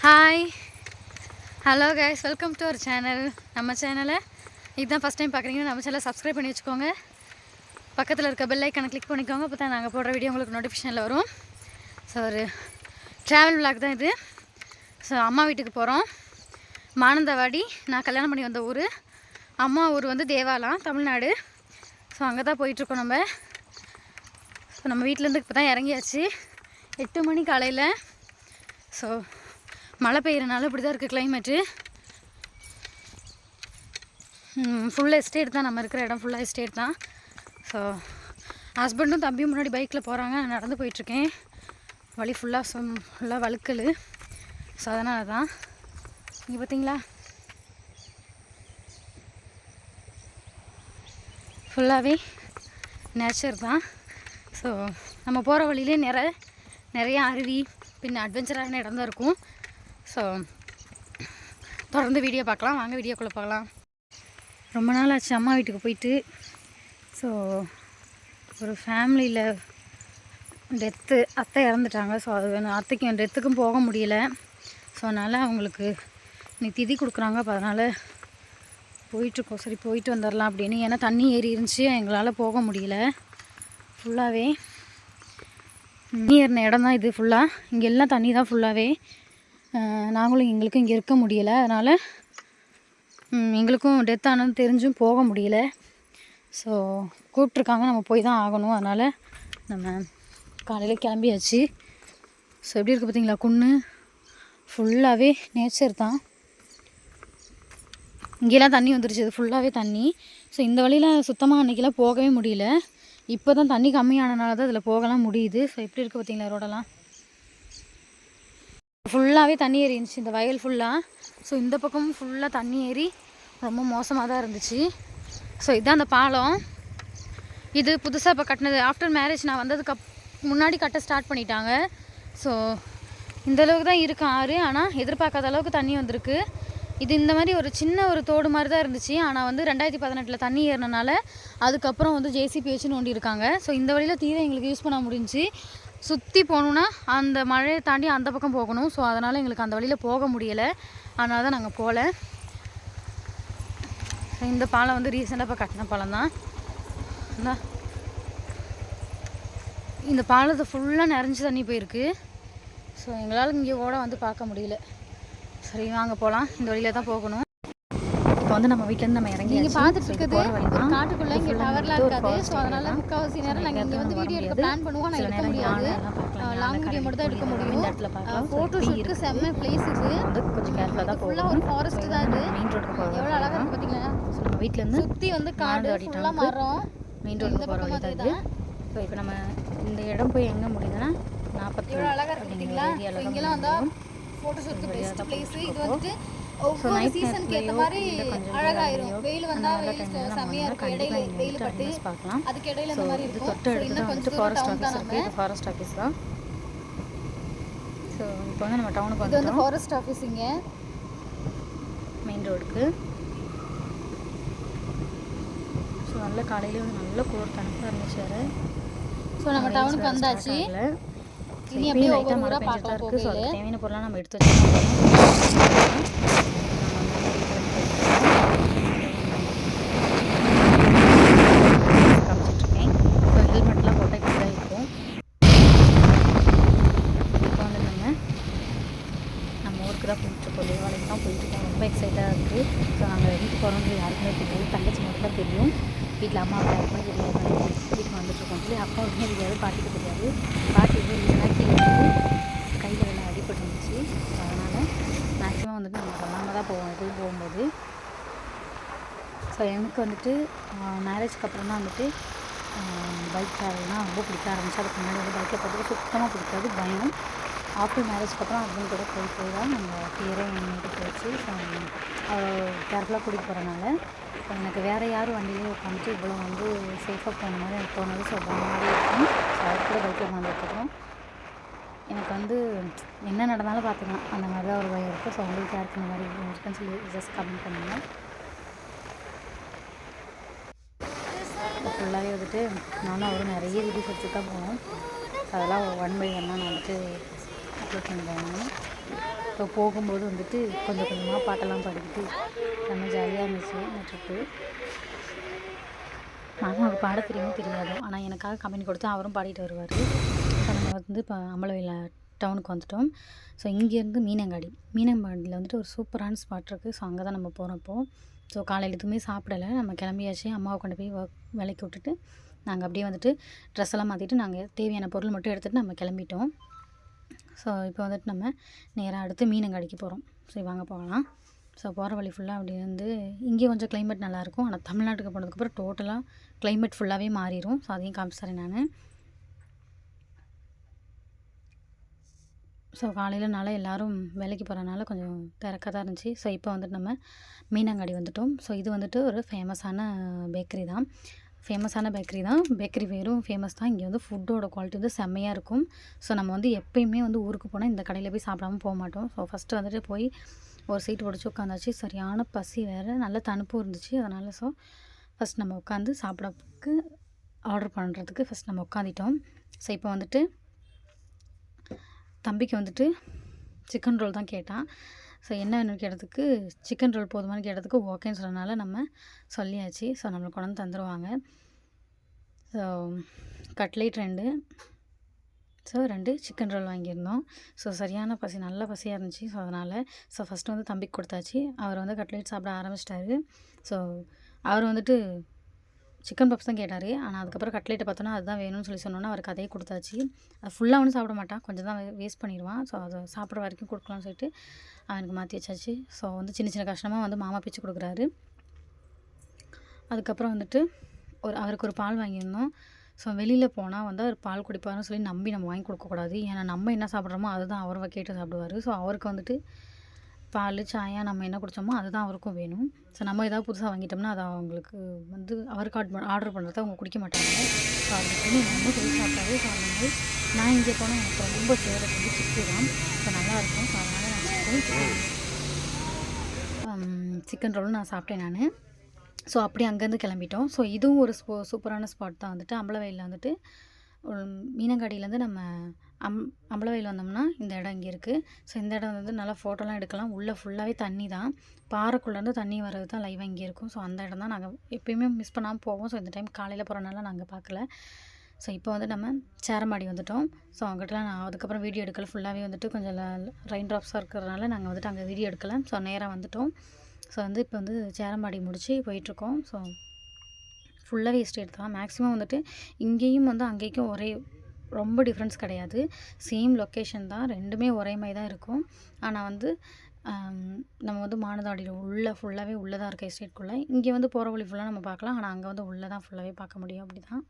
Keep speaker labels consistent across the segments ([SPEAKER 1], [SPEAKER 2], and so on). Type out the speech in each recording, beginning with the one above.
[SPEAKER 1] Hi hello guys, welcome to our channel. நம்ம சேனலை இதுதான் ஃபஸ்ட் டைம் பார்க்குறீங்கன்னா நம்ம சேனலை சப்ஸ்கிரைப் பண்ணி வச்சுக்கோங்க. பக்கத்தில் இருக்க பெல் ஐக்கானை கிளிக் பண்ணிக்கோங்க. அப்போ தான் நாங்கள் போடுற வீடியோ உங்களுக்கு நோட்டிஃபிகேஷனில் வரும். ஸோ ஒரு ட்ராவல் விளாக் தான் இது. ஸோ அம்மா வீட்டுக்கு போகிறோம். மானந்தவாடி, நான் கல்யாணம் பண்ணி வந்த ஊர். அம்மா ஊர் வந்து தேவாலாம், தமிழ்நாடு. ஸோ அங்கே தான் போயிட்டுருக்கோம் நம்ம. ஸோ நம்ம வீட்டிலேருந்து இப்போ தான் இறங்கியாச்சு. 8 மணி காலையில். ஸோ மழை பெய்யறனால இப்படி தான் இருக்குது கிளைமேட்டு. ஃபுல்லாக எஸ்டேட் தான், நம்ம இருக்கிற இடம் ஃபுல்லாக எஸ்டேட் தான். ஸோ ஹஸ்பண்டும் தம்பியும் முன்னாடி பைக்கில் போகிறாங்க, நான் நடந்து போயிட்டுருக்கேன். வழி ஃபுல்லாக வழுக்கல். ஸோ அதனால தான் இங்கே பார்த்தீங்களா ஃபுல்லாகவே நேச்சர் தான். ஸோ நம்ம போகிற வழியிலே நிறைய அருவி பின்ன அட்வென்ச்சரான இடம் தான் இருக்கும். ஸோ தொடர்ந்து வீடியோ பார்க்கலாம். வாங்க வீடியோக்குள்ளே பார்க்கலாம். ரொம்ப நாள் ஆச்சு அம்மா வீட்டுக்கு போயிட்டு. ஸோ ஒரு ஃபேமிலியில் டெத்து, அத்தை இறந்துட்டாங்க. ஸோ அது வேணும், அத்தைக்கும் டெத்துக்கும் போக முடியல. ஸோ அதனால் அவங்களுக்கு இன்னைக்கு திதி கொடுக்குறாங்க. அப்போ அதனால் போயிட்டுருக்கோம். சரி போயிட்டு வந்துடலாம் அப்படின்னு. ஏன்னா தண்ணி ஏறி இருந்துச்சு, எங்களால் போக முடியல. ஃபுல்லாகவே தண்ணி ஏறின இடம் தான் இது ஃபுல்லாக. இங்கே எல்லாம் தண்ணி தான் ஃபுல்லாகவே. நாங்களும் எங்களுக்கும் இங்கே இருக்க முடியலை. அதனால் எங்களுக்கும் டெத் ஆனது தெரிஞ்சும் போக முடியல. ஸோ கூப்பிட்ருக்காங்க, நம்ம போய் தான் ஆகணும். அதனால் நம்ம காலையில் கிளம்பியாச்சு. ஸோ எப்படி இருக்குது பார்த்தீங்களா, குன்று ஃபுல்லாகவே நேச்சர் தான். இங்கேலாம் தண்ணி வந்துருச்சு, இது ஃபுல்லாகவே தண்ணி. ஸோ இந்த வழியில் சுத்தமாக அன்றைக்கெலாம் போகவே முடியல. இப்போ தான் தண்ணி கம்மியானனால தான் இதில் போகலாம் முடியுது. ஸோ எப்படி இருக்குது பார்த்தீங்களா ரோடெல்லாம் ஃபுல்லாகவே தண்ணி ஏறி இருந்துச்சு இந்த வயல் ஃபுல்லாக. ஸோ இந்த பக்கமும் ஃபுல்லாக தண்ணி ஏறி ரொம்ப மோசமாக தான் இருந்துச்சு. ஸோ இதுதான் அந்த பாலம். இது புதுசாக இப்போ கட்டினது. ஆஃப்டர் மேரேஜ் நான் வந்ததுக்கு முன்னாடி கட்ட ஸ்டார்ட் பண்ணிட்டாங்க. ஸோ இந்தளவுக்கு தான் இருக்கு ஆறு. ஆனால் எதிர்பார்க்காத அளவுக்கு தண்ணி வந்திருக்கு. இது இந்த மாதிரி ஒரு சின்ன ஒரு தோடு மாதிரி தான் இருந்துச்சு. ஆனால் வந்து 2018 தண்ணி ஏறினால அதுக்கப்புறம் வந்து ஜேசிபி வச்சு நோண்டி இருக்காங்க. ஸோ இந்த வழியில் தீரை எங்களுக்கு யூஸ் பண்ண முடிஞ்சு. சுற்றி போகணுன்னா அந்த மழையை தாண்டி அந்த பக்கம் போகணும். ஸோ அதனால் எங்களுக்கு அந்த வழியில் போக முடியலை. அதனால தான் நாங்கள் போகல. இந்த பாலம் வந்து ரீசெண்டாக இப்போ கட்டின பாலம் தான். இந்த பாலத்தை ஃபுல்லாக நிறைஞ்சி தண்ணி போயிருக்கு. ஸோ எங்களால் இங்கே கூட வந்து பார்க்க முடியல. சரி வாங்க போகலாம். இந்த வழியில் தான் போகணும். இப்போ வந்து நம்ம வீட்டிலேருந்து நம்ம இறங்கி நீங்கள் பார்த்துட்டு இருக்குது காட்டுக்குள்ளே இங்கே டவர்லாம் இருக்காது. ஸோ அதனால் முக்கால்வாசி நேரம் நாங்கள் இங்கே வந்து வீடியோ எடுக்க பிளான் பண்ணுவோம். நான் எடுக்க முடியாது, லாங் வீடியோ மட்டும் தான் எடுக்க முடியும். இந்த இடத்துல பார்க்கலாம், ஃபோட்டோ ஷூட்டுக்கு செம்ம பிளேஸ் இது. வந்து கொஞ்சம் கேர்ஃபுல்லாக தான் ஃபுல்லாக ஒரு ஃபாரஸ்ட் தான் இது. மெயின் ரோடுக்கு போகிறோம். எவ்வளோ அழகாக இருக்குது பார்த்தீங்களா. ஸோ நம்ம வீட்டிலேருந்து சுற்றி வந்து காடு ஃபுல்லாக மரம். மெயின் ரோடுக்கு போகிற வழி தான் இது. ஸோ இப்போ நம்ம இந்த இடம் போய் எங்கே முடியுதுன்னா 40 எவ்வளோ அழகாக இருக்குது பார்த்தீங்களா. இங்கெல்லாம் வந்தால் ஃபோட்டோ ஷூட்டுக்கு பெஸ்ட் பிளேஸ் இது. வந்துட்டு ஒவ்வொரு சீசனுக்கு ஏற்ற மாதிரி அழகாயிரும். வெயில் வந்தால் வெயில் செம்மையாக இருக்கும். இடையில வெயில் பட்டு பார்க்கலாம். அதுக்கு இடையில இந்த மாதிரி இருக்கும். இன்னும் கொஞ்சம் ஃபாரஸ்ட் ஆஃபீஸ் இருக்குது. இது ஃபாரஸ்ட் ஆஃபீஸ் தான். ஸோ இப்போ வந்து நம்ம டவுனுக்கு வந்து வந்து ஃபாரஸ்ட் ஆஃபீஸ் இங்கே மெயின் ரோடுக்கு. ஸோ நல்ல காலையில் வந்து நல்ல குளிர் தனப்பாக இருந்துச்சு வேறு. ஸோ நம்ம டவுனுக்கு வந்தாச்சு. இனி அப்படியே லைட்டாக மழை பெஞ்சிட்டு தான் இருக்குது. ஸோ அதுக்கு தேவையான பொருளாக நம்ம எடுத்து வச்சுருக்கோம். காமிச்சிட்ருக்கேன். ஸோ ஹெல்மெட்லாம் போட்டால் இப்படி தான் இருக்கும். இப்போ வந்து நம்ம ஊருக்கு தான் போயிட்டுருக்கோம். தேவாலயம் தான் போயிட்டுருக்கோம். ரொம்ப எக்ஸைட்டாக இருக்குது. ஸோ நாங்கள் வீட்டுக்கு போகிறோம்னு யாருக்குமே தெரியாது. தங்கச்சி மட்டும் தான் தெரியும். வீட்டில் அம்மா அப்பா யாருக்குமே தெரியாது. வீட்டுக்கு வந்துட்டுருக்கோம் சொல்லி அப்பா ஒன்றுமே தெரியாது, பாட்டிக்கு தெரியாது. பாட்டி வந்து ரீசனாக கீழே வந்து கையில் எல்லாம் அடிபட்டு இருந்துச்சு. ஸோ அதனால் மேக்ஸிமம் வந்துட்டு நம்ம சொல்லாமல் தான் போவோம் எதுவும் போகும்போது. ஸோ எனக்கு வந்துட்டு மேரேஜ்க்கு அப்புறம் தான் வந்துட்டு பைக் ட்ராவல்னால் ரொம்ப பிடிக்க ஆரம்பிச்சு. அதுக்கு முன்னாடி வந்து பைக்கில் போகிறதுக்கு சுத்தமாக பிடிக்காது, பயம். ஆஃப்டர் மேரேஜ்க்கு அப்புறம் ஹஸ்பண்ட் கூட போய் தான் நம்ம கிளியராக எங்கிட்ட போயிடுச்சு. ஸோ அவ்வளோ கேர்ஃபுல்லாக கூட்டிகிட்டு போகிறனால எனக்கு வேறு யாரும் வண்டியிலே உட்காந்துட்டு இவ்வளோ வந்து சேஃபாக போன மாதிரி எனக்கு தோணுது. ஸோ மாதிரி இருக்கும். ஸோ அவர் கூட பைக்கில் உட்காந்துருக்கோம். எனக்கு வந்து என்ன நடந்தாலும் பார்த்துக்கலாம், அந்த மாதிரி தான் ஒரு பயம் இருக்குது. ஸோ உங்களுக்கு யாருக்கு இந்த மாதிரி இருக்குன்னு சொல்லி ஜஸ்ட் கமெண்ட் பண்ணுங்க. ஃபுல்லாகவே வந்துட்டு நானும் அவரும் நிறைய வீடியோஸ் எடுத்து தான் போனோம். அதெல்லாம் 1 by 1 நான் வந்துட்டு அப்லோட் பண்ணுறேன். இப்போ ஸோ போகும்போது வந்துட்டு கொஞ்சம் கொஞ்சமாக பாட்டெல்லாம் பாடிக்கிட்டு ரொம்ப ஜாலியாக இருந்துச்சு இந்த ட்ரிப்பு. மாமாவுக்கு பாட தெரியுமோ தெரியாது, ஆனால் எனக்காக கம்பெனி கொடுத்து அவரும் பாடிட்டு வருவார். ஸோ நம்ம வந்து இப்போ அம்பலவயல் டவுனுக்கு வந்துட்டோம். ஸோ இங்கேருந்து மீனங்காடியில் வந்துட்டு ஒரு சூப்பரான ஸ்பாட் இருக்குது. ஸோ அங்கே தான் நம்ம போகிறோம் இப்போது. ஸோ காலையில் எதுவுமே சாப்பிடலை, நம்ம கிளம்பியாச்சு. அம்மாவை கொண்டு போய் வேலைக்கு விட்டுட்டு நாங்கள் அப்படியே வந்துட்டு ட்ரெஸ் எல்லாம் மாற்றிட்டு நாங்கள் தேவையான பொருள் மட்டும் எடுத்துகிட்டு நம்ம கிளம்பிட்டோம். ஸோ இப்போ வந்துட்டு நம்ம நேராக அடுத்து மீனங்காடிக்கு போகிறோம். சரி வாங்க போகலாம். ஸோ போகிற வழி ஃபுல்லாக அப்படி வந்து இங்கே கொஞ்சம் கிளைமேட் நல்லாயிருக்கும், ஆனால் தமிழ்நாட்டுக்கு போனதுக்கப்புறம் டோட்டலாக கிளைமேட் ஃபுல்லாகவே மாறிடும். ஸோ அதையும் காமிச்சிறேன் நான். ஸோ காலையிலனால எல்லோரும் வேலைக்கு போகிறனால கொஞ்சம் திறக்க தான் இருந்துச்சு. ஸோ இப்போ வந்துட்டு நம்ம மீனங்காடி வந்துட்டோம். ஸோ இது வந்துட்டு ஒரு ஃபேமஸான பேக்கரி தான். பேக்கரி வெறும் ஃபேமஸ் தான். இங்கே வந்து ஃபுட்டோட குவாலிட்டி வந்து செம்மையாக இருக்கும். ஸோ நம்ம வந்து எப்பயுமே வந்து ஊருக்கு போனால் இந்த கடையில் போய் சாப்பிடாம போக மாட்டோம். ஸோ ஃபஸ்ட்டு வந்துட்டு போய் ஒரு சீட்டு பிடிச்சி உட்காந்தாச்சு. சரியான பசி வேறு, நல்ல தணுப்பும் இருந்துச்சு. அதனால் ஸோ ஃபஸ்ட் நம்ம உட்காந்து சாப்பிட்றதுக்கு ஆர்டர் பண்ணுறதுக்கு ஃபஸ்ட் நம்ம உட்காந்துட்டோம். ஸோ இப்போ வந்துட்டு தம்பிக்கு வந்துட்டு சிக்கன் ரோல் தான் கேட்டான். ஸோ என்ன வேணும்னு கேட்டதுக்கு சிக்கன் ரோல் போதுமானு கேட்டதுக்கு ஓகேன்னு சொன்னனால நம்ம சொல்லியாச்சு. ஸோ நம்மளுக்கு கொண்டு வந்து தந்துடுவாங்க. So cutlet 2, so 2 chicken roll வாங்கியிருந்தோம். ஸோ சரியான பசி, நல்ல பசியாக இருந்துச்சு. ஸோ அதனால் ஃபஸ்ட்டு வந்து தம்பிக்கு கொடுத்தாச்சு. அவர் வந்து கட்லேட் சாப்பிட ஆரம்பிச்சிட்டாரு. ஸோ அவர் வந்துட்டு சிக்கன் பப்ஸ் தான் கேட்டார். ஆனால் அதுக்கப்புறம் கட்லேட்டை பார்த்தோன்னா அதுதான் வேணும்னு சொன்னோன்னா அவருக்கு அதையே கொடுத்தாச்சு. அது ஃபுல்லாக ஒன்றும் சாப்பிட மாட்டான், கொஞ்சம் தான் வேஸ்ட் பண்ணிடுவான். ஸோ அதை சாப்பிட்ற வரைக்கும் கொடுக்கலாம்னு சொல்லிட்டு அவனுக்கு மாற்றி வச்சாச்சு. ஸோ வந்து சின்ன சின்ன கஷ்டமாக வந்து மாமா பிச்சு கொடுக்குறாரு. அதுக்கப்புறம் வந்துட்டு அவருக்கு ஒரு பால் வாங்கியிருந்தோம். ஸோ வெளியில் போனால் வந்து அவர் பால் குடிப்பாருன்னு சொல்லி நம்பி நம்ம வாங்கி கொடுக்கக்கூடாது. ஏன்னா நம்ம என்ன சாப்பிட்றோமோ அதுதான் அவர் கேட்டு சாப்பிடுவார். ஸோ அவருக்கு வந்துட்டு பால், சாயா நம்ம என்ன குடித்தோமோ அதுதான் அவருக்கும் வேணும். ஸோ நம்ம ஏதாவது புதுசாக வாங்கிட்டோம்னா அதை அவங்களுக்கு வந்து அவருக்கு ஆர்டர் பண்ணுறத அவங்க குடிக்க மாட்டாங்க. ஸோ அதுக்கு நம்ம போய் சாப்பிட்டாரு. ஸோ அந்த மாதிரி நான் இங்கே போனால் எனக்கு ரொம்ப ஃபேவரட் வந்து சிக்கன் தான். ஸோ நல்லாயிருக்கும். ஸோ அதனால் நான் சிக்கன் ரோலும் நான் சாப்பிட்டேன் நான். ஸோ அப்படி அங்கேருந்து கிளம்பிட்டோம். ஸோ இதுவும் ஒரு சூப்பரான ஸ்பாட் தான். வந்துட்டு அம்பலவயலில் வந்துட்டு மீனங்காடியிலேருந்து நம்ம அம்பலவயல் வந்தோம்னா இந்த இடம் இங்கே இருக்குது. ஸோ இந்த இடம் வந்து நல்லா ஃபோட்டோலாம் எடுக்கலாம். உள்ளே ஃபுல்லாகவே தண்ணி தான், பாறைக்குள்ளேருந்து தண்ணி வர்றது தான் லைவாக இங்கே இருக்கும். ஸோ அந்த இடம் தான் நாங்கள் எப்பயுமே மிஸ் பண்ணாமல் போவோம். ஸோ இந்த டைம் காலையில் போகிறனால நாங்கள் பார்க்கல. ஸோ இப்போ வந்து நம்ம சேரமாடி வந்துவிட்டோம். ஸோ அவங்ககிட்டலாம் நான் அதுக்கப்புறம் வீடியோ எடுக்கல. ஃபுல்லாகவே வந்துட்டு கொஞ்சம் ரெயின் ட்ராப்ஸாக இருக்கிறதுனால நாங்கள் வந்துட்டு அங்கே வீடியோ எடுக்கலை. ஸோ நேராக வந்துவிட்டோம். ஸோ வந்து இப்போ வந்து சேரமாடி முடித்து போயிட்டுருக்கோம். ஸோ ஃபுல்லாகவே எஸ்டேட் தான். மேக்ஸிமம் வந்துட்டு இங்கேயும் வந்து அங்கேயும் ரொம்ப டிஃப்ரென்ஸ் கிடையாது. சேம் லொக்கேஷன் தான், ரெண்டுமே ஒரே மாதிரி தான் இருக்கும். ஆனால் வந்து நம்ம வந்து மானந்தவாடியில் ஃபுல்லாகவே உள்ளே தான் இருக்க எஸ்டேட்குள்ளே. இங்கே வந்து போகிற வழி ஃபுல்லாக நம்ம பார்க்கலாம், ஆனால் அங்கே வந்து உள்ளே தான் ஃபுல்லாகவே பார்க்க முடியும். அப்படி தான்.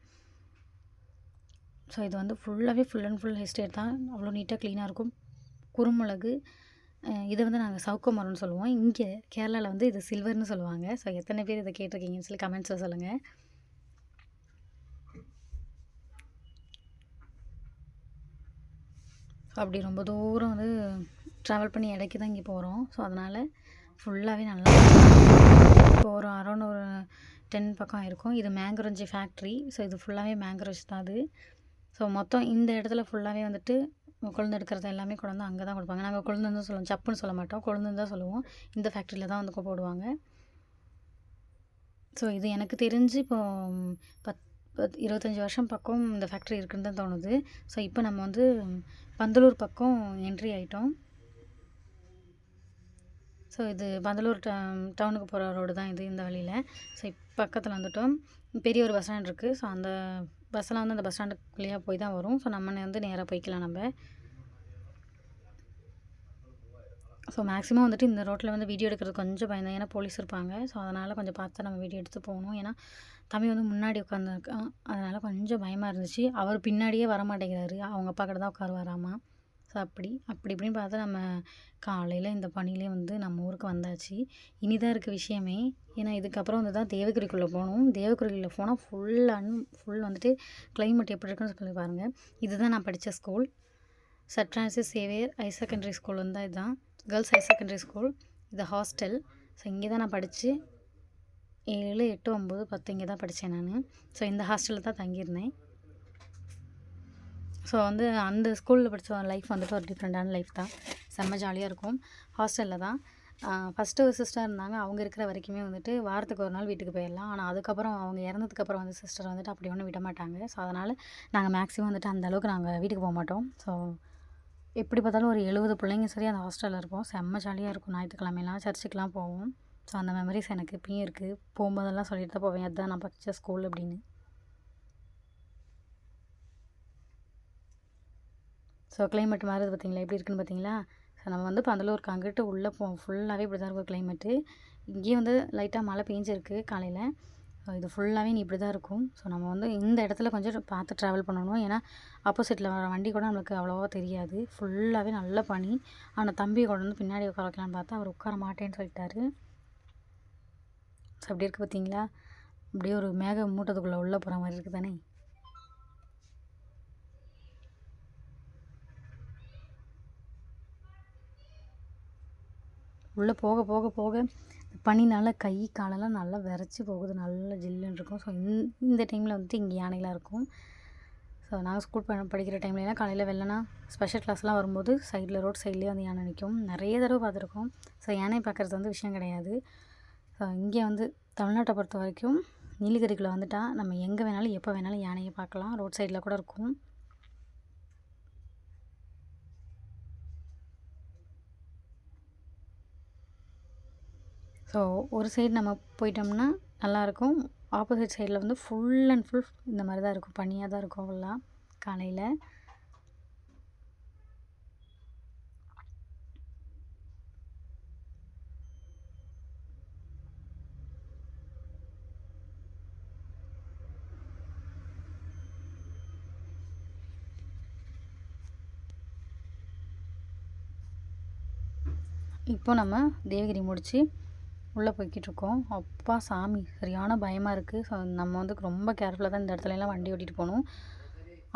[SPEAKER 1] ஸோ இது வந்து ஃபுல்லாகவே ஃபுல் அண்ட் ஃபுல் எஸ்டேட் தான். அவ்வளோ நீட்டாக க்ளீனாக இருக்கும். குறுமிளகு, இதை வந்து நாங்கள் சவுக்க மரம்னு சொல்லுவோம். இங்கே கேரளாவில் வந்து இது சில்வர்னு சொல்லுவாங்க. ஸோ எத்தனை பேர் இதை கேட்டிருக்கீங்கன்னு சொல்லி கமெண்ட்ஸில் சொல்லுங்கள். அப்படி ரொம்ப தூரம் வந்து ட்ராவல் பண்ணி இடைக்கு தான் இங்கே போகிறோம். ஸோ அதனால் ஃபுல்லாகவே நல்லா இப்போ ஒரு அரௌண்ட் ஒரு 10 பக்கம் இருக்கும். இது மேங்கரோஞ்சி ஃபேக்ட்ரி. ஸோ இது ஃபுல்லாகவே மேங்கரோஸ் தான் அது. ஸோ மொத்தம் இந்த இடத்துல ஃபுல்லாகவே வந்துட்டு கொழுந்து எடுக்கிறது எல்லாமே கொண்டு வந்து அங்கே தான் கொடுப்பாங்க. நாங்கள் கொழுந்துன்னு தான் சொல்லுவோம், சப்புன்னு சொல்ல மாட்டோம், கொழுந்துன்னு தான் சொல்லுவோம். இந்த ஃபேக்ட்ரியில் தான் வந்து போடுவாங்க. ஸோ இது எனக்கு தெரிஞ்சு இப்போது 25 வருஷம் பக்கம் இந்த ஃபேக்ட்ரி இருக்குன்னு தான் தோணுது. ஸோ இப்போ நம்ம வந்து பந்தலூர் பக்கம் என்ட்ரி ஆகிட்டோம். ஸோ இது பந்தலூர் டவுனுக்கு போகிற ரோடு தான் இது, இந்த வழியில். ஸோ பக்கத்தில் வந்துட்டோம். பெரிய ஒரு பஸ் ஸ்டாண்ட் இருக்குது. ஸோ அந்த பஸ்ஸெல்லாம் வந்து அந்த பஸ் ஸ்டாண்டுக்குள்ளேயே போய் தான் வரும். ஸோ நம்ம வந்து நேராக போய்க்கலாம் நம்ம. ஸோ மேக்ஸிமம் வந்துட்டு இந்த ரோட்டில் வந்து வீடியோ எடுக்கிறது கொஞ்சம் பயந்தேன், ஏன்னா போலீஸ் இருப்பாங்க. ஸோ அதனால் கொஞ்சம் பார்த்து நம்ம வீடியோ எடுத்து போகணும். ஏன்னா தம்பி வந்து முன்னாடி உட்காந்துருக்கான், அதனால் கொஞ்சம் பயமாக இருந்துச்சு. அவர் பின்னாடியே வர மாட்டேங்கிறாரு, அவங்க அப்பா கிட்ட தான் உட்காருவாராமா. ஸோ அப்படி இப்படின்னு பார்த்தா நம்ம காலையில் இந்த பணியிலே வந்து நம்ம ஊருக்கு வந்தாச்சு. இனிதான் இருக்குது விஷயமே. ஏன்னா இதுக்கப்புறம் வந்து தான் தேவகிரிக்குள்ளே போகணும். தேவகிரியில் போனால் ஃபுல் வந்துட்டு கிளைமேட் எப்படி இருக்குன்னு சொல்லி பாருங்கள். இதுதான் நான் படித்த school, sir Francis Xavier higher secondary school வந்து இதுதான், கேர்ள்ஸ் ஹையர் செகண்டரி ஸ்கூல். இது ஹாஸ்டல். ஸோ இங்கே தான் நான் படித்து 7, 8, 9, 10 இங்கே தான் படித்தேன் நான். ஸோ இந்த ஹாஸ்டலில் தான் தங்கியிருந்தேன். ஸோ வந்து அந்த ஸ்கூலில் படித்த லைஃப் வந்துட்டு ஒரு டிஃப்ரெண்ட்டான லைஃப் தான். செம்ம ஜாலியாக இருக்கும். ஹாஸ்டலில் தான். ஃபஸ்ட்டு ஒரு சிஸ்டர் இருந்தாங்க. அவங்க இருக்கிற வரைக்குமே வந்துட்டு வாரத்துக்கு ஒரு நாள் வீட்டுக்கு போயிடலாம். ஆனால் அதுக்கப்புறம் அவங்க இறந்ததுக்கப்புறம் வந்து சிஸ்டர் வந்துட்டு அப்படி ஒன்றும் விட மாட்டாங்க. ஸோ அதனால் நாங்கள் மேக்ஸிமம் வந்துட்டு அந்த அளவுக்கு நாங்கள் வீட்டுக்கு போக மாட்டோம். ஸோ எப்படி பார்த்தாலும் ஒரு 70 பிள்ளைங்க சரி அந்த ஹாஸ்டலில் இருப்போம். செம்ம ஜாலியாக இருக்கும். ஞாயிற்றுக்கிழமைலாம் சர்ச்சுக்கெலாம் போவோம். ஸோ அந்த மெமரிஸ் எனக்கு இப்பயும் இருக்குது. போகும்போதெல்லாம் சொல்லிட்டு தான் போவேன், அதுதான் நான் படித்த ஸ்கூல் அப்படின்னு. ஸோ கிளைமேட் மாறுது பார்த்தீங்களா, எப்படி இருக்குன்னு பார்த்தீங்களா. ஸோ நம்ம வந்து பந்தலூருக்கு அங்கிட்டு உள்ளே போவோம். ஃபுல்லாகவே இப்படி தான் இருக்கும் கிளைமேட்டு. இங்கேயும் வந்து லைட்டாக மழை பெஞ்சிருக்கு காலையில். ஸோ இது ஃபுல்லாகவே இப்படி தான் இருக்கும். ஸோ நம்ம வந்து இந்த இடத்துல கொஞ்சம் பார்த்து ட்ராவல் பண்ணணும். ஏன்னா ஆப்போசிட்டில் வர வண்டி கூட நம்மளுக்கு அவ்வளோவா தெரியாது. ஃபுல்லாகவே நல்ல பனி. ஆனால் தம்பியை கொண்டு வந்து பின்னாடி உட்கார வைக்கலான்னு பார்த்தா அவர் உட்கார மாட்டேன்னு சொல்லிட்டாரு. ஸோ அப்படி இருக்குது பார்த்தீங்களா. அப்படியே ஒரு மேக மூட்டத்துக்குள்ளே உள்ளே போகிற மாதிரி இருக்குது தானே. உள்ளே போக போக போக பனினால் கை காலெல்லாம் நல்லா விரைச்சி போகுது. நல்லா ஜில்லுன்னு இருக்கும். ஸோ இந்த டைமில் வந்துட்டு இங்கே யானைலாம் இருக்கும். ஸோ நாங்கள் ஸ்கூல் படிக்கிற டைம்லலாம் காலையில் வெள்ளனா ஸ்பெஷல் கிளாஸ்லாம் வரும்போது ரோட் சைட்லேயே வந்து யானை நிற்கும். நிறைய தடவை பார்த்துருக்கோம். ஸோ யானை பார்க்குறது வந்து விஷயம் கிடையாது. ஸோ இங்கே வந்து தமிழ்நாட்டை பொறுத்த வரைக்கும் நீலகிரிக்குள்ளே வந்துட்டால் நம்ம எங்கே வேணாலும் எப்போ வேணாலும் யானையை பார்க்கலாம். ரோட் சைடில் கூட இருக்கும். ஸோ ஒரு சைடு நம்ம போயிட்டோம்னா நல்லாயிருக்கும். ஆப்போசிட் சைடில் வந்து ஃபுல் அண்ட் ஃபுல் இந்த மாதிரி தான் இருக்கும். பனியாக தான் இருக்கும் ஃபுல்லாக காலையில். இப்போ நம்ம தேவகிரி முடித்து உள்ளே போய்கிட்ருக்கோம். அப்பா சாமி சரியான பயமாக இருக்குது. ஸோ நம்ம வந்து ரொம்ப கேர்ஃபுல்லாக தான் இந்த இடத்துலலாம் வண்டி ஓட்டிகிட்டு போகணும்.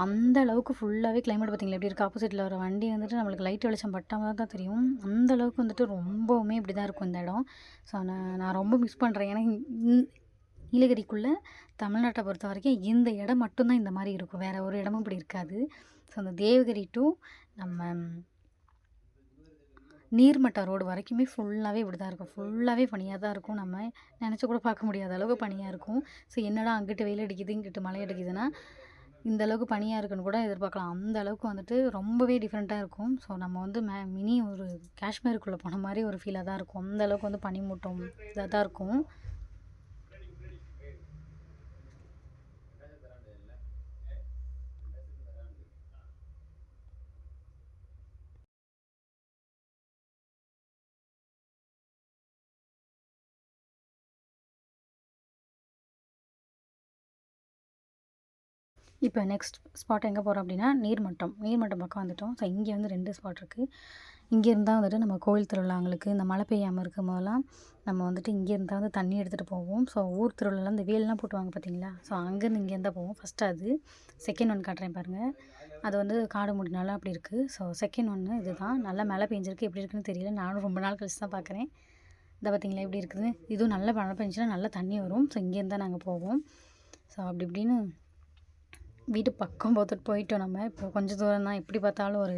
[SPEAKER 1] அந்த அளவுக்கு ஃபுல்லாகவே கிளைமேட் பார்த்திங்களா எப்படி இருக்குது. ஆப்போசிட்டில் வர வண்டி வந்துட்டு நம்மளுக்கு லைட் வெளிச்சம் பட்டாமல் தான் தெரியும். அந்த அளவுக்கு வந்துட்டு ரொம்பவுமே இப்படி தான் இருக்கும் இந்த இடம். ஸோ நான் ரொம்ப மிஸ் பண்ணுறேன். ஏன்னா நீலகிரிக்குள்ளே தமிழ்நாட்டை பொறுத்த வரைக்கும் இந்த இடம் மட்டும்தான் இந்த மாதிரி இருக்கும். வேறு ஒரு இடமும் இப்படி இருக்காது. ஸோ அந்த தேவகிரி டு நம்ம நீர்மட்ட ரோடு வரைக்குமே ஃபுல்லாகவே இப்படி தான் இருக்கும். ஃபுல்லாகவே பனியாக தான் இருக்கும். நம்ம நினச்சி கூட பார்க்க முடியாத அளவுக்கு பனியாக இருக்கும். ஸோ என்னடா அங்கிட்டு வெயில் அடிக்குது, இங்கிட்டு மழை அடிக்குதுன்னா இந்த அளவுக்கு பனியாக இருக்குன்னு கூட எதிர்பார்க்கலாம். அந்த அளவுக்கு வந்துட்டு ரொம்பவே டிஃப்ரெண்ட்டாக இருக்கும். ஸோ நம்ம வந்து மினி ஒரு காஷ்மீருக்குள்ளே போன மாதிரி ஒரு ஃபீலாக தான் இருக்கும். அந்த அளவுக்கு வந்து பனிமூட்டம் இதாக தான் இருக்கும். இப்போ நெக்ஸ்ட் ஸ்பாட் எங்கே போகிறோம் அப்படின்னா நீர்மட்டம் பக்கம் வந்துவிட்டோம். ஸோ இங்கே வந்து 2 ஸ்பாட் இருக்குது. இங்கேருந்து தான் வந்துட்டு நம்ம கோவில் திருவிழாங்களுக்கு இந்த மழை பெய்யாமல் இருக்கும் போதெல்லாம் நம்ம வந்துட்டு இங்கேருந்து தான் வந்து தண்ணி எடுத்துகிட்டு போவோம். ஸோ ஊர் திருவிழாலாம் இந்த வேல்லாம் போட்டுவாங்க பார்த்தீங்களா. ஸோ அங்கேருந்து இங்கேருந்து தான் போவோம். ஃபஸ்ட்டு அது செகண்ட் ஒன் காட்டுறேன் பாருங்கள். அது வந்து காடு மூடினால அப்படி இருக்குது. ஸோ செகண்ட் ஒன்று இது தான். நல்லா மழை பெஞ்சிருக்கு. எப்படி இருக்குன்னு தெரியல. நானும் ரொம்ப நாள் கழிச்சு தான் பார்க்குறேன். இதை பார்த்தீங்களா எப்படி இருக்குது. இதுவும் நல்லா மழை பெஞ்சுன்னா நல்லா தண்ணி வரும். ஸோ இங்கேருந்து தான் நாங்கள் போவோம். ஸோ அப்படி இப்படின்னு வீட்டு பக்கம் போயிட்டோம். நம்ம இப்போ கொஞ்சம் தூரம் தான். எப்படி பார்த்தாலும் ஒரு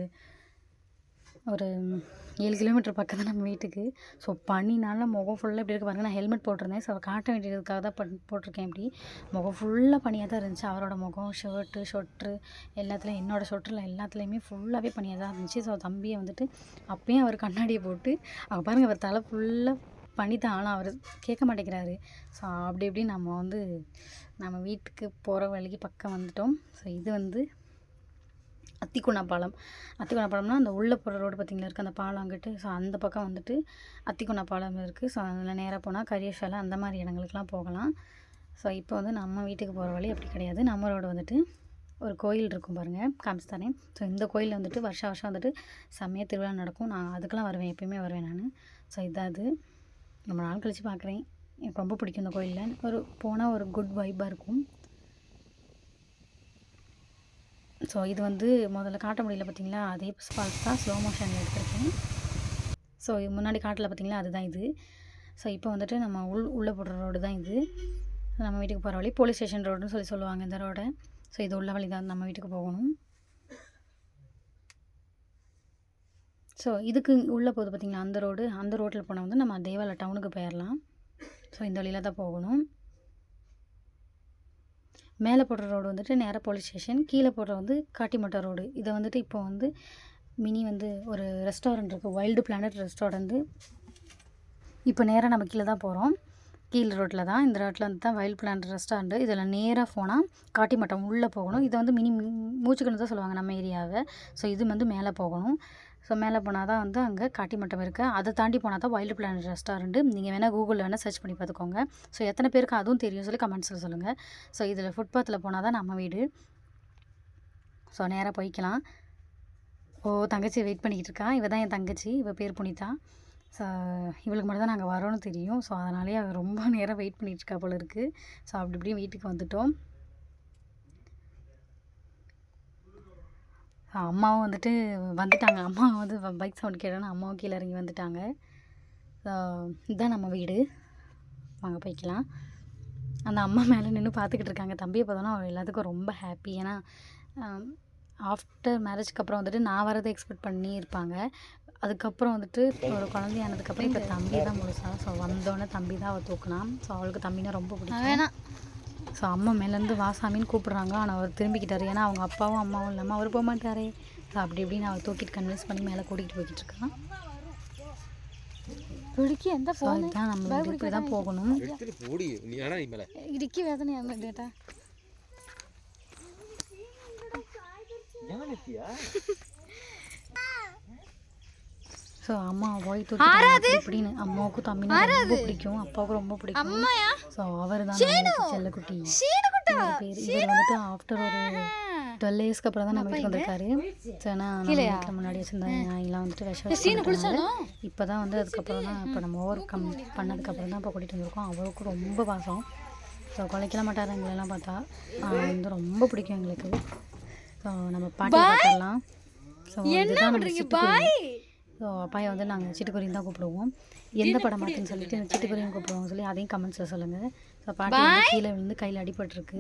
[SPEAKER 1] 7 கிலோமீட்டர் பக்கம் தான் நம்ம வீட்டுக்கு. ஸோ பனினால முகம் ஃபுல்லாக எப்படி இருக்குது பாருங்கள். நான் ஹெல்மெட் போட்டிருந்தேன். ஸோ காட்ட வேண்டியதுக்காக தான் போட்டிருக்கேன். இப்படி முகம் ஃபுல்லாக பனியாக தான் இருந்துச்சு. அவரோட முகம் சொட்ரு எல்லாத்துலேயும் என்னோடய சொட்டரில் எல்லாத்துலேயுமே ஃபுல்லாகவே பனியாக தான் இருந்துச்சு. ஸோ தம்பியை வந்துட்டு அப்பயும் அவர் கண்ணாடியை போட்டு அவர் பாருங்கள் அவர் தலை ஃபுல்லாக பனி தான். ஆனால் அவர் கேட்க மாட்டேங்கிறாரு. ஸோ அப்படி இப்படி நம்ம வீட்டுக்கு போகிற வழிக்கு பக்கம் வந்துட்டோம். ஸோ இது வந்து அத்திக்குணா பாலம்னா அந்த உள்ளே போகிற ரோடு பார்த்திங்களா இருக்குது அந்த பாலம் அங்கிட்டு. ஸோ அந்த பக்கம் வந்துட்டு அத்திக்குணா பாலம் இருக்குது. ஸோ அதில் நேராக போனால் கரியசாலை அந்த மாதிரி இடங்களுக்குலாம் போகலாம். ஸோ இப்போ வந்து நம்ம வீட்டுக்கு போகிற வழி அப்படி கிடையாது. நம்ம ரோடு வந்துட்டு ஒரு கோயில் இருக்கும் பாருங்கள், காமிச்சு தரேன். ஸோ இந்த கோயிலில் வந்துட்டு வருஷம் வந்துட்டு செம்மையாக திருவிழா நடக்கும். நான் அதுக்கெலாம் வருவேன், எப்பயுமே வருவேன் நான். ஸோ இதாவது ரொம்ப நாள் கழித்து பார்க்குறேன். எனக்கு ரொம்ப பிடிக்கும் இந்த கோயிலில். போனால் ஒரு குட் வைப்பாக இருக்கும். ஸோ இது வந்து முதல்ல காட்ட முடியல பார்த்தீங்களா, அதே ஸ்பாட்ஸ் தான் ஸ்லோ மோஷனில் எடுத்துருக்கேன். ஸோ முன்னாடி காட்டில் பார்த்தீங்களா அதுதான் இது. ஸோ இப்போ வந்துட்டு நம்ம உள்ளே போடுற ரோடு தான் இது. நம்ம வீட்டுக்கு போகிற வழி போலீஸ் ஸ்டேஷன் ரோடுன்னு சொல்லுவாங்க இந்த ரோடை. ஸோ இது உள்ள வழி தான் நம்ம வீட்டுக்கு போகணும். ஸோ இதுக்கு உள்ளே போகுது பார்த்திங்களா அந்த ரோடு, அந்த ரோட்டில் போனால் வந்து நம்ம தேவாலா டவுனுக்கு போயிடலாம். ஸோ இந்த வழியில் தான் போகணும். மேலே போடுற ரோடு வந்துட்டு நேராக போலீஸ் ஸ்டேஷன், கீழே போடுற வந்து காட்டிமட்டம் ரோடு. இதை வந்துட்டு இப்போ வந்து மினி வந்து ஒரு ரெஸ்டாரண்ட் இருக்குது, வைல்டு பிளானட் ரெஸ்டாரண்ட்டு. இப்போ நேராக நம்ம கீழே தான் போகிறோம், கீழ் ரோட்டில் தான். இந்த ரோட்டில் வந்து தான் வைல்டு பிளானட் ரெஸ்டாரண்ட்டு. இதில் நேராக போனால் காட்டிமட்டம் உள்ளே போகணும். இதை வந்து மினி மூச்சுக்கணும் தான் சொல்லுவாங்க நம்ம ஏரியாவை. ஸோ இது வந்து மேலே போகணும். ஸோ மேலே போனால் தான் வந்து அங்கே காட்டிமட்டம் இருக்குது. அதை தாண்டி போனால் தான் வைல்டு பிளானட் ரெஸ்டாரண்ட்டு. நீங்கள் வேணால் கூகுளில் வேணால் சர்ச் பண்ணி பார்த்துக்கோங்க. ஸோ எத்தனை பேருக்கு அதுவும் தெரியும் சொல்லி கமெண்ட்ஸில் சொல்லுங்கள். ஸோ இதில் ஃபுட்பாத்தில் போனால் தான் நம்ம வீடு. ஸோ நேராக போய்க்கலாம். தங்கச்சி வெயிட் பண்ணிக்கிட்டு இருக்கா. இவ தான் என் தங்கச்சி, இவள் பேர் புனிதா. ஸோ இவளுக்கு மட்டும் தான் நாங்கள் வரோன்னு தெரியும். ஸோ அதனாலே அவள் ரொம்ப நேரம் வெயிட் பண்ணிகிட்ருக்கா போல இருக்குது. ஸோ அப்படி இப்படியும் வீட்டுக்கு வந்துட்டோம். அம்மாவும் வந்துட்டு வந்துட்டாங்க. அம்மா வந்து பைக் சவுண்ட் கேட்டோன்னா அம்மாவும் கீழே இறங்கி வந்துட்டாங்க. ஸோ இதுதான் நம்ம வீடு. வாங்க போய்க்கலாம். அந்த அம்மா மேலே நின்று பார்த்துக்கிட்டு இருக்காங்க. தம்பியை பார்த்தோன்னா அவள் எல்லாத்துக்கும் ரொம்ப ஹாப்பி. ஏன்னா ஆஃப்டர் மேரேஜ்க்கு அப்புறம் வந்துட்டு நான் வரதை எக்ஸ்பெக்ட் பண்ணி இருப்பாங்க. அதுக்கப்புறம் வந்துட்டு ஒரு குழந்தையானதுக்கப்புறம் இப்போ தம்பி தான் முழுசா. ஸோ வந்தோடனே தம்பி தான் அவள் தூக்குனான். ஸோ அவளுக்கு தம்பினா ரொம்ப பிடிக்கும். ஸோ அம்மா மேலேருந்து வாசாமின்னு கூப்பிட்றாங்க. ஆனால் அவர் திரும்பிக்கிட்டார். ஏன்னா அவங்க அப்பாவும் அம்மாவும் இல்லாமல் அவர் போக மாட்டாரே. ஸோ அப்படி இப்படின்னு அவள் தூக்கிட்டு கன்வின்ஸ் பண்ணி மேலே கூட்டிகிட்டு போய்கிட்டு இருக்கான். இதுதான் நம்ம இப்படி தான் போகணும். இடுக்கி வேதனை டேட்டா. ஸோ அம்மா போய் தூக்கி இப்படின்னு அம்மாவுக்கும் தம்பினா ரொம்ப பிடிக்கும், அப்பாவுக்கும் ரொம்ப பிடிக்கும். ஸோ அவர் தான் செல்லக்குட்டி பேர். இவர் வந்துட்டு ஆஃப்டர் ஒரு 12 இயர்ஸ்க்கு அப்புறம் தான் நம்ம வீட்டுக்கு வந்திருக்காரு. ஸோ ஏன்னா வீட்டில் முன்னாடி வச்சுருந்தா நாயெல்லாம் வந்துட்டு விஷம். இப்போ தான் வந்து அதுக்கப்புறம் தான் இப்போ நம்ம ஓவர் கம் பண்ணதுக்கப்புறம் தான் இப்போ கூட்டிகிட்டு வந்திருக்கோம். அவருக்கும் ரொம்ப பாசம். ஸோ குலைக்கலாம் மாட்டார் எங்களெல்லாம் பார்த்தா. வந்து ரொம்ப பிடிக்கும் எங்களுக்கு. ஸோ நம்ம பாட்டி பார்த்துடலாம். ஸோ இதுதான் நம்ம சிட்டுக்குருவி. ஸோ அப்பாயை வந்து நாங்கள் சிட்டுக்குருவின்னு தான் கூப்பிடுவோம். எந்த படம் பார்த்துன்னு சொல்லிட்டு எனக்கு சிட்டுக்குருவின்னு கூப்பிடுவோம் சொல்லி அதையும் கமெண்ட்ஸில் சொல்லுங்கள். ஸோ பாட்டி வந்து கீழே விழுந்து கையில் அடிபட்டுருக்கு.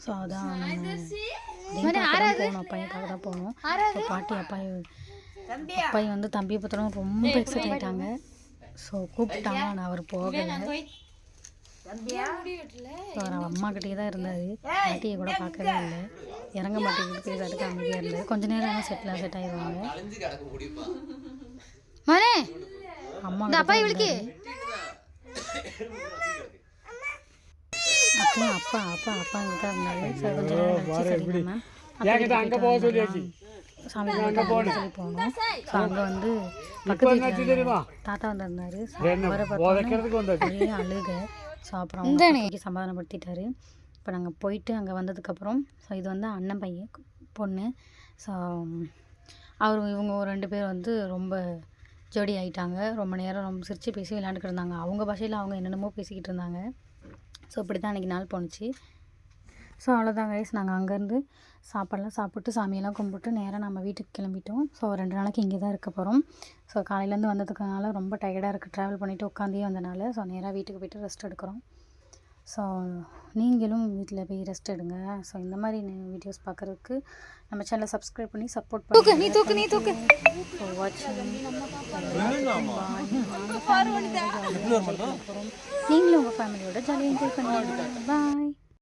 [SPEAKER 1] ஸோ அதான் போகணும், அப்பாய்க்காக தான் போகணும். ஸோ பாட்டி அப்பாய் வந்து தம்பியை பார்த்தோம் ரொம்ப எக்ஸைட் ஆகிட்டாங்க. ஸோ கூப்பிட்டாங்க, ஆனால் அவர் போகலை. ஸோ அவர் அம்மாக்கிட்டே தான் இருந்தார். பாட்டியை கூட பார்க்கவே இல்லை. இறங்க மாட்டேங்கிட்டு பேசுறதுக்கு அமைதியாக இருந்தது. கொஞ்ச நேரம் ஆனால் செட் ஆகிடுவாங்க. அம்மா அப்பா அப்பா அப்பா அப்பா இங்கே தான் இருந்தாரு. சார் கொஞ்சம் நேரம் சாமி சொல்லி போனோம். ஸோ அங்கே வந்து பக்கத்து தாத்தா வந்திருந்தாரு. அவரை பார்த்தோன்னே ஒரே அழுக. ஸோ அப்புறம் அவங்க சமாதானப்படுத்திட்டாரு. இப்போ நாங்கள் போயிட்டு அங்கே வந்ததுக்கப்புறம் ஸோ இது வந்து அண்ணன் பையன் பொண்ணு. ஸோ இவங்க ஒரு 2 பேர் வந்து ரொம்ப ஜோடி ஆகிட்டாங்க. ரொம்ப நேரம் ரொம்ப சிரித்து பேசி விளையாண்டுக்கிட்டு இருந்தாங்க. அவங்க பாஷையில் அவங்க என்னென்னமோ பேசிக்கிட்டு இருந்தாங்க. ஸோ இப்படி தான் அன்றைக்கி நாள் போணுச்சு. ஸோ அவ்வளோதான் கைஸ். நாங்கள் அங்கேருந்து சாப்பாடெலாம் சாப்பிட்டு சாமியெல்லாம் கும்பிட்டு நேராக நம்ம வீட்டுக்கு கிளம்பிட்டோம். ஸோ 2 நாளைக்கு இங்கே தான் இருக்க போகிறோம். ஸோ காலையிலேருந்து வந்ததுக்குனால ரொம்ப டயர்டாக இருக்குது, ட்ராவல் பண்ணிவிட்டு உட்காந்தே வந்தனால. ஸோ நேராக வீட்டுக்கு போய்ட்டு ரெஸ்ட் எடுக்கிறோம். ஸோ நீங்களும் வீட்டில் போய் ரெஸ்ட் எடுங்க. ஸோ இந்த மாதிரி வீடியோஸ் பார்க்குறதுக்கு நம்ம சேனலை சப்ஸ்கிரைப் பண்ணி சப்போர்ட் பண்ணுங்க. நீங்களும் உங்கள் ஃபேமிலியோட ஜாலியாக என்ஜாய் பண்ணுங்க. பாய்.